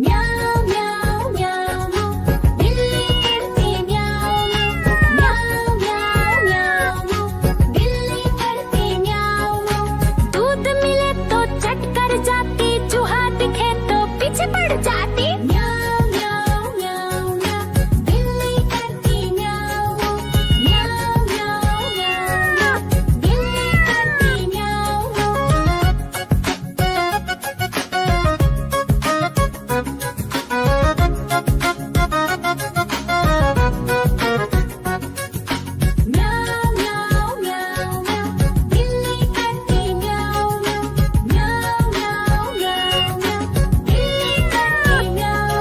म्याऊ म्याऊ म्याऊ बिल्ली करती म्याऊ म्याऊ म्याऊ म्याऊ बिल्ली करती म्याऊ। दूध मिले तो चट कर जाती, चूहा दिखे तो पीछे पड़ जाती। म्याऊ म्याऊ म्याऊ म्याऊ बिल्ली करती म्याऊ म्याऊ म्याऊ म्याऊ बिल्ली करती म्याऊ। म्याऊ म्याऊ म्याऊ म्याऊ बिल्ली करती म्याऊ म्याऊ म्याऊ म्याऊ म्याऊ बिल्ली करती म्याऊ।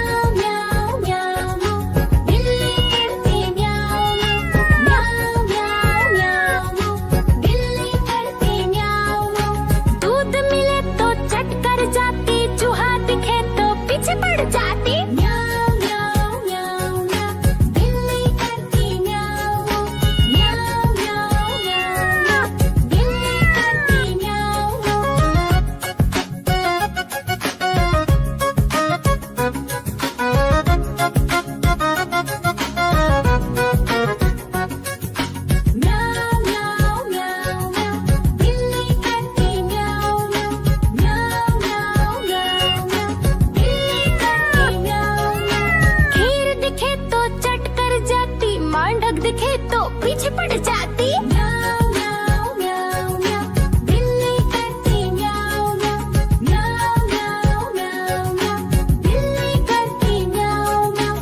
म्याऊ म्याऊ म्याऊ बिल्ली करती म्याऊ म्याऊ म्याऊ म्याऊ बिल्ली करती म्याऊ। दूध मिले तो चट कर जाती, चूहा दिखे तो पीछे पड़ जाती। म्याऊ म्याऊ म्याऊ म्याऊ बिल्ली करती म्याऊ म्याऊ म्याऊ म्याऊ बिल्ली करती म्याऊ। म्याऊ म्याऊ म्याऊ म्याऊ बिल्ली करती म्याऊ म्याऊ म्याऊ म्याऊ म्याऊ बिल्ली करती म्याऊ। खीर दिखे तो चट कर जाती, मांडक दिखे तो पीछे पड़ जाती। म्याऊ म्याऊ म्याऊ म्याऊ बिल्ली करती म्याऊ म्याऊ म्याऊ म्याऊ म्याऊ बिल्ली करती म्याऊ म्याऊ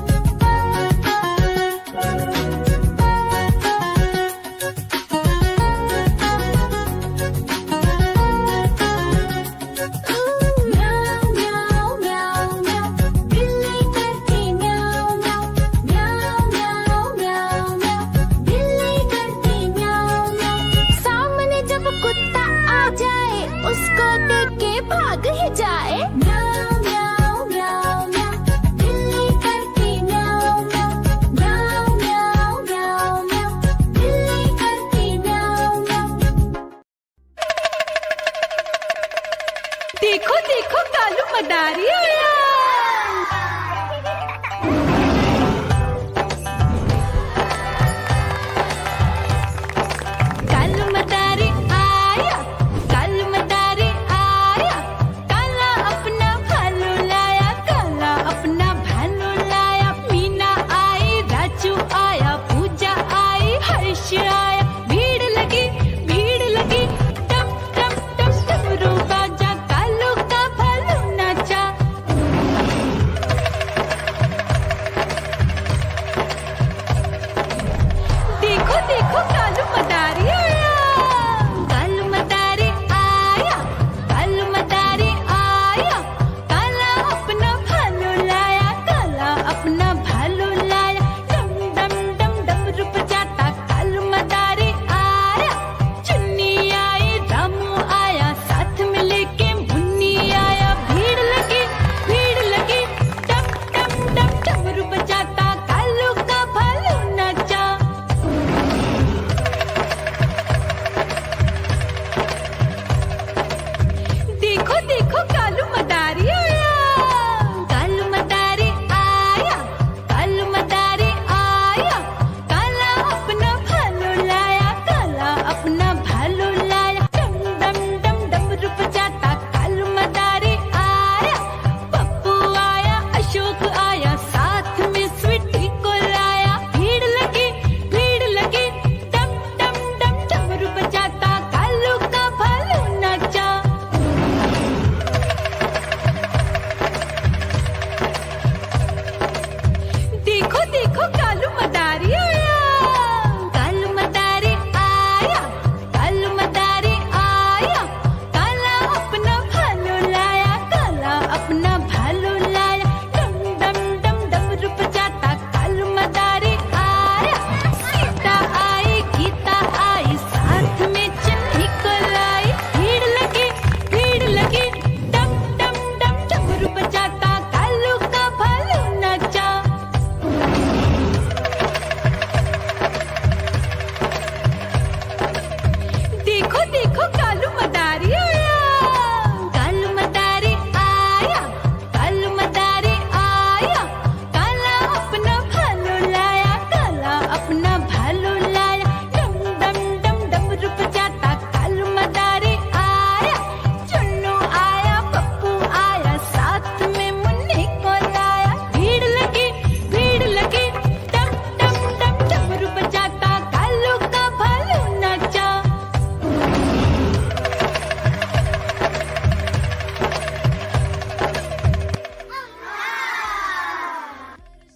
म्याऊ म्याऊ म्याऊ बिल्ली करती म्याऊ म्याऊ म्याऊ म्याऊ म्याऊ बिल्ली करती म्याऊ। सामने जब कुत्ता आ जाए, उसको देख के भाग ही जाए। म्याऊ म्याऊ म्याऊ म्याऊ बिल्ली करती म्याऊ म्याऊ म्याऊ म्याऊ म्याऊ बिल्ली करती म्याऊ म्याऊ। देखो देखो कालू मदारी आया।